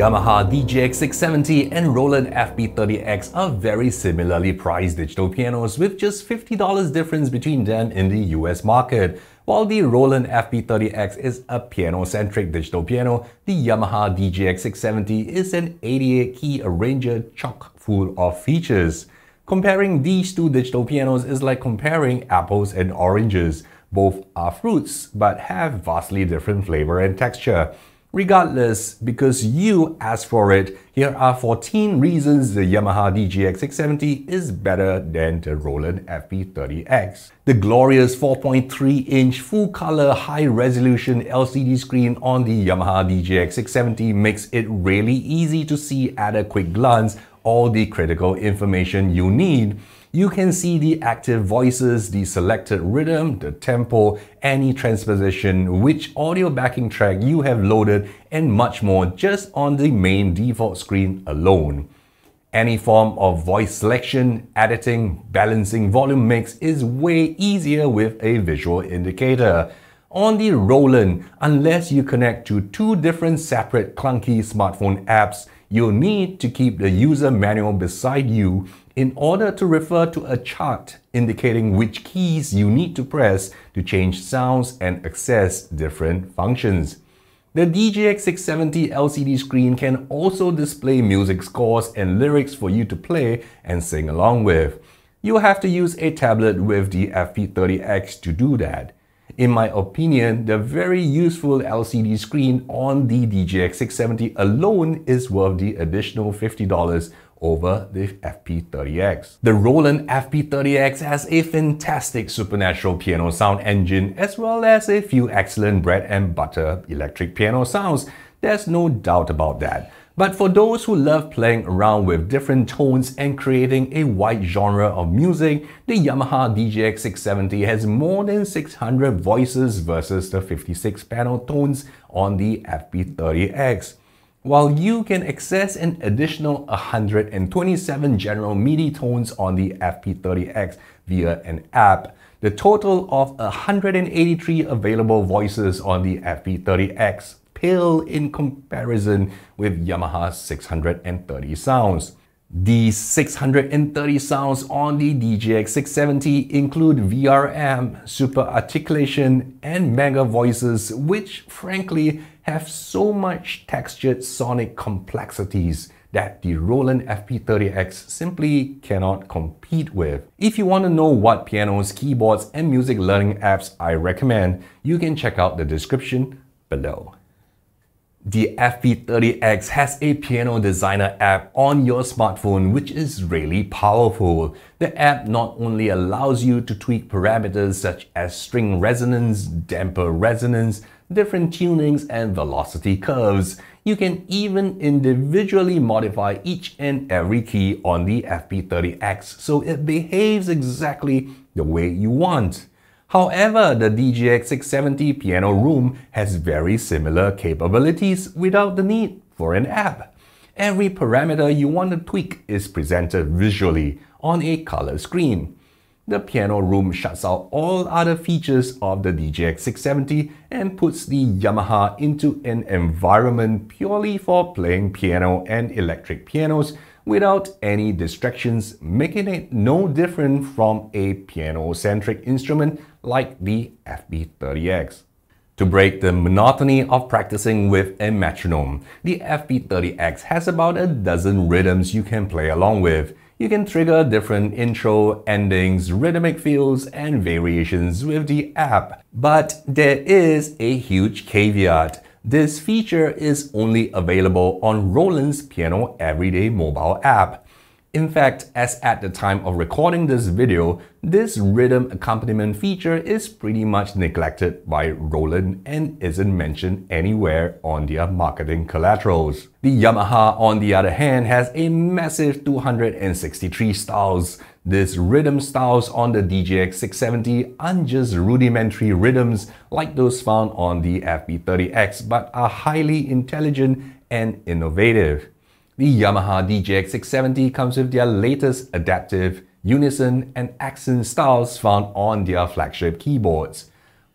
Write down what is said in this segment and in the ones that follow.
Yamaha DGX-670 and Roland FP-30X are very similarly priced digital pianos with just $50 difference between them in the US market. While the Roland FP-30X is a piano-centric digital piano, the Yamaha DGX-670 is an 88-key arranger chock full of features. Comparing these two digital pianos is like comparing apples and oranges. Both are fruits, but have vastly different flavor and texture. Regardless, because you asked for it, here are 14 reasons the Yamaha DGX-670 is better than the Roland FP-30X. The glorious 4.3-inch full-color high-resolution LCD screen on the Yamaha DGX-670 makes it really easy to see at a quick glance all the critical information you need. You can see the active voices, the selected rhythm, the tempo, any transposition, which audio backing track you have loaded, and much more just on the main default screen alone. Any form of voice selection, editing, balancing volume mix is way easier with a visual indicator. On the Roland, unless you connect to two different separate clunky smartphone apps, you'll need to keep the user manual beside you in order to refer to a chart indicating which keys you need to press to change sounds and access different functions. The DGX-670 LCD screen can also display music scores and lyrics for you to play and sing along with. You'll have to use a tablet with the FP-30X to do that. In my opinion, the very useful LCD screen on the DGX-670 alone is worth the additional $50 over the FP-30X. The Roland FP-30X has a fantastic supernatural piano sound engine as well as a few excellent bread and butter electric piano sounds. There's no doubt about that. But for those who love playing around with different tones and creating a wide genre of music, the Yamaha DGX-670 has more than 600 voices versus the 56 panel tones on the FP-30X. While you can access an additional 127 general MIDI tones on the FP-30X via an app, the total of 183 available voices on the FP-30X pale in comparison with Yamaha's 630 sounds. These 630 sounds on the DGX-670 include VRM, super articulation, and mega voices, which frankly have so much textured sonic complexities that the Roland FP-30X simply cannot compete with. If you want to know what pianos, keyboards, and music learning apps I recommend, you can check out the description below. The FP-30X has a piano designer app on your smartphone which is really powerful. The app not only allows you to tweak parameters such as string resonance, damper resonance, different tunings, and velocity curves. You can even individually modify each and every key on the FP-30X so it behaves exactly the way you want. However, the DGX-670 Piano Room has very similar capabilities without the need for an app. Every parameter you want to tweak is presented visually on a color screen. The Piano Room shuts out all other features of the DGX-670 and puts the Yamaha into an environment purely for playing piano and electric pianos without any distractions, making it no different from a piano-centric instrument like the FP-30X. To break the monotony of practicing with a metronome, the FP-30X has about a dozen rhythms you can play along with. You can trigger different intro, endings, rhythmic fills, and variations with the app. But there is a huge caveat. This feature is only available on Roland's Piano Everyday mobile app. In fact, as at the time of recording this video, this rhythm accompaniment feature is pretty much neglected by Roland and isn't mentioned anywhere on their marketing collaterals. The Yamaha, on the other hand, has a massive 263 styles. These rhythm styles on the DGX-670 aren't just rudimentary rhythms like those found on the FP-30X, but are highly intelligent and innovative. The Yamaha DGX-670 comes with their latest adaptive, unison, and accent styles found on their flagship keyboards.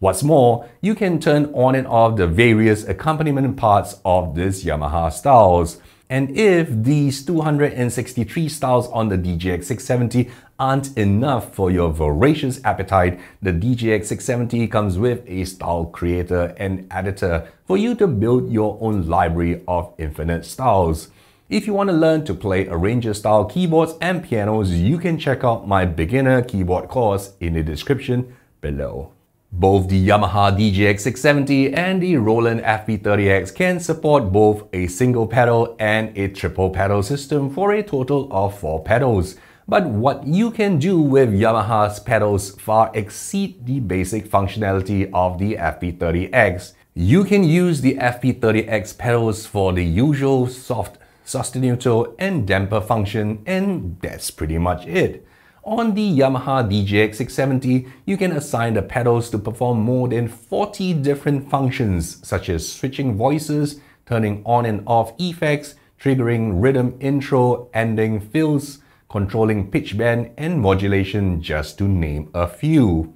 What's more, you can turn on and off the various accompaniment parts of this Yamaha styles. And if these 263 styles on the DGX-670 aren't enough for your voracious appetite, the DGX-670 comes with a style creator and editor for you to build your own library of infinite styles. If you want to learn to play arranger-style keyboards and pianos, you can check out my beginner keyboard course in the description below. Both the Yamaha DGX-670 and the Roland FP-30X can support both a single pedal and a triple pedal system for a total of 4 pedals. But what you can do with Yamaha's pedals far exceed the basic functionality of the FP-30X. You can use the FP-30X pedals for the usual soft sostenuto and damper function, and that's pretty much it. On the Yamaha DGX-670, you can assign the pedals to perform more than 40 different functions, such as switching voices, turning on and off effects, triggering rhythm intro, ending fills, controlling pitch bend and modulation, just to name a few.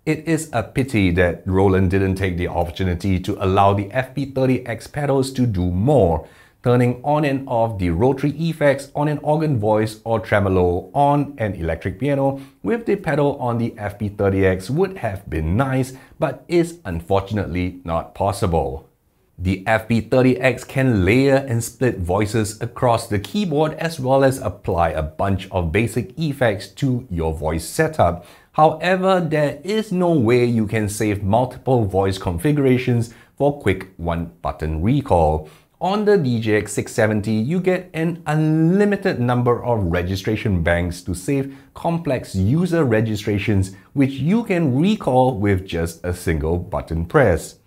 It is a pity that Roland didn't take the opportunity to allow the FP-30X pedals to do more, turning on and off the rotary effects on an organ voice or tremolo on an electric piano with the pedal on the FP-30X would have been nice, but is unfortunately not possible. The FP-30X can layer and split voices across the keyboard as well as apply a bunch of basic effects to your voice setup. However, there is no way you can save multiple voice configurations for quick one-button recall. On the DGX-670, you get an unlimited number of registration banks to save complex user registrations, which you can recall with just a single button press.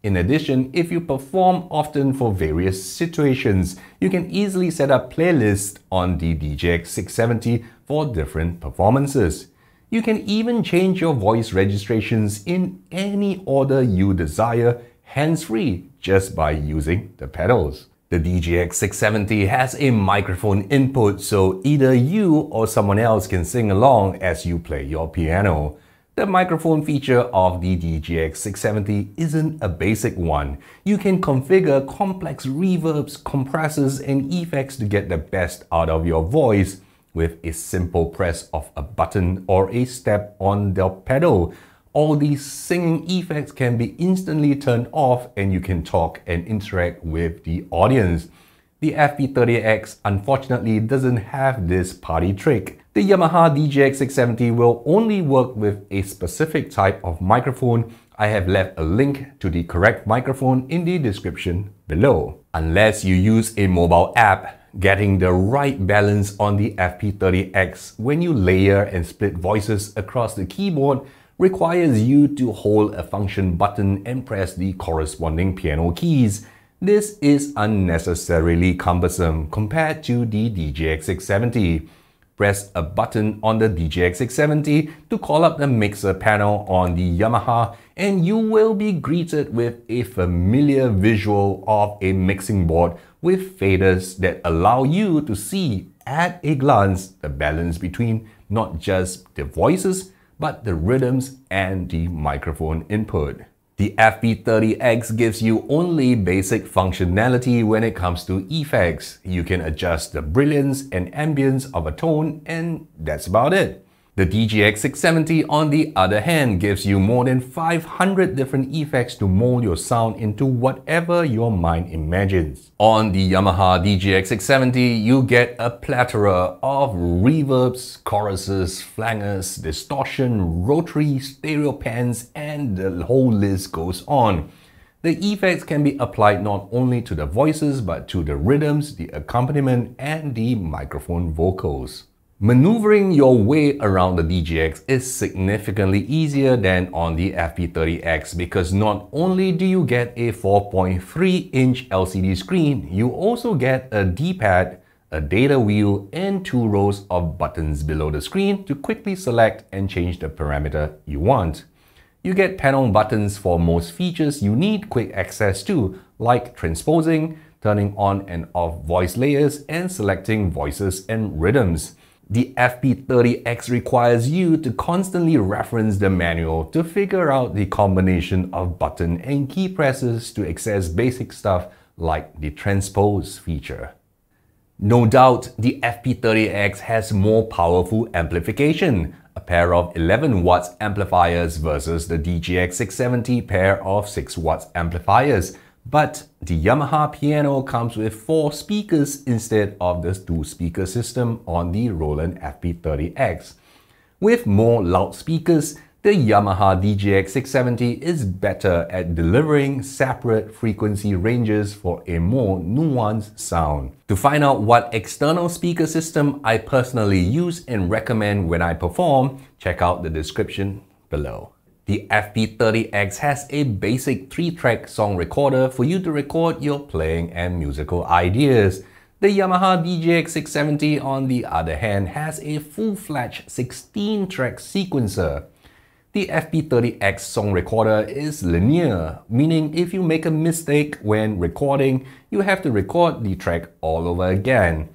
In addition, if you perform often for various situations, you can easily set up playlists on the DGX-670 for different performances. You can even change your voice registrations in any order you desire, hands-free, just by using the pedals. The DGX-670 has a microphone input, so either you or someone else can sing along as you play your piano. The microphone feature of the DGX-670 isn't a basic one. You can configure complex reverbs, compressors, and effects to get the best out of your voice with a simple press of a button or a step on the pedal. All these singing effects can be instantly turned off and you can talk and interact with the audience. The FP-30X unfortunately doesn't have this party trick. The Yamaha DGX-670 will only work with a specific type of microphone. I have left a link to the correct microphone in the description below. Unless you use a mobile app, getting the right balance on the FP-30X when you layer and split voices across the keyboard requires you to hold a function button and press the corresponding piano keys. This is unnecessarily cumbersome compared to the DGX-670. Press a button on the DGX-670 to call up the mixer panel on the Yamaha, and you will be greeted with a familiar visual of a mixing board with faders that allow you to see at a glance the balance between not just the voices but the rhythms and the microphone input. The FP-30X gives you only basic functionality when it comes to effects. You can adjust the brilliance and ambience of a tone, and that's about it. The DGX-670, on the other hand, gives you more than 500 different effects to mold your sound into whatever your mind imagines. On the Yamaha DGX-670, you get a plethora of reverbs, choruses, flangers, distortion, rotary, stereo pans, and the whole list goes on. The effects can be applied not only to the voices but to the rhythms, the accompaniment, and the microphone vocals. Maneuvering your way around the DGX is significantly easier than on the FP-30X because not only do you get a 4.3-inch LCD screen, you also get a D-pad, a data wheel, and 2 rows of buttons below the screen to quickly select and change the parameter you want. You get panel buttons for most features you need quick access to, like transposing, turning on and off voice layers, and selecting voices and rhythms. The FP-30X requires you to constantly reference the manual to figure out the combination of button and key presses to access basic stuff like the transpose feature. No doubt, the FP-30X has more powerful amplification, a pair of 11 watts amplifiers versus the DGX-670 pair of 6 watts amplifiers. But the Yamaha piano comes with 4 speakers instead of the 2-speaker system on the Roland FP-30X. With more loudspeakers, the Yamaha DGX-670 is better at delivering separate frequency ranges for a more nuanced sound. To find out what external speaker system I personally use and recommend when I perform, check out the description below. The FP-30X has a basic 3-track song recorder for you to record your playing and musical ideas. The Yamaha DGX-670, on the other hand, has a full-fledged 16-track sequencer. The FP-30X song recorder is linear, meaning if you make a mistake when recording, you have to record the track all over again.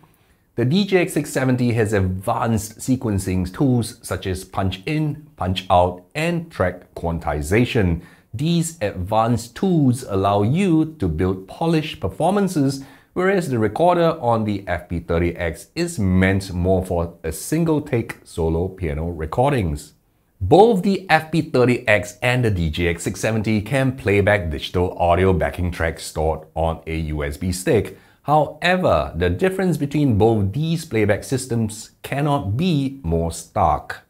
The DGX-670 has advanced sequencing tools such as punch in, punch out, and track quantization. These advanced tools allow you to build polished performances, whereas the recorder on the FP-30X is meant more for a single-take solo piano recordings. Both the FP-30X and the DGX-670 can playback digital audio backing tracks stored on a USB stick. However, the difference between both these playback systems cannot be more stark.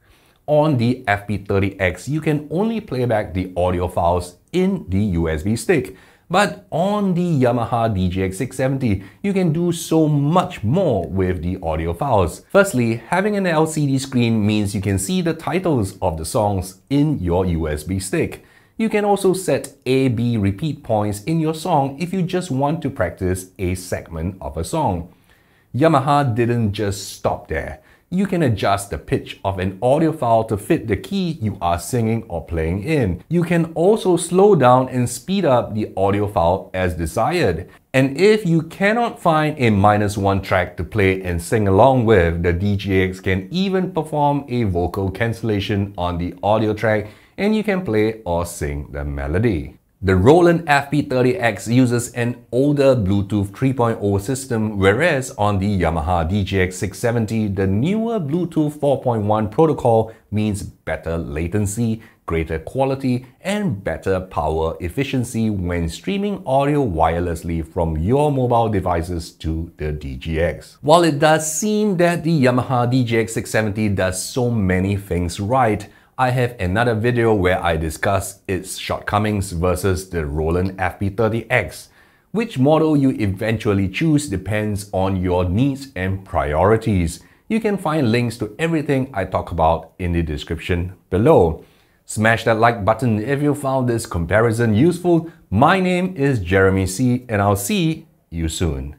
On the FP-30X, you can only playback the audio files in the USB stick, but on the Yamaha DGX-670, you can do so much more with the audio files. Firstly, having an LCD screen means you can see the titles of the songs in your USB stick. You can also set A-B repeat points in your song if you just want to practice a segment of a song. Yamaha didn't just stop there. You can adjust the pitch of an audio file to fit the key you are singing or playing in. You can also slow down and speed up the audio file as desired. And if you cannot find a -1 track to play and sing along with, the DGX can even perform a vocal cancellation on the audio track, and you can play or sing the melody. The Roland FP-30X uses an older Bluetooth 3.0 system, whereas on the Yamaha DGX-670, the newer Bluetooth 4.1 protocol means better latency, greater quality, and better power efficiency when streaming audio wirelessly from your mobile devices to the DGX. While it does seem that the Yamaha DGX-670 does so many things right, I have another video where I discuss its shortcomings versus the Roland FP-30X. Which model you eventually choose depends on your needs and priorities. You can find links to everything I talk about in the description below. Smash that like button if you found this comparison useful. My name is Jeremy C, and I'll see you soon.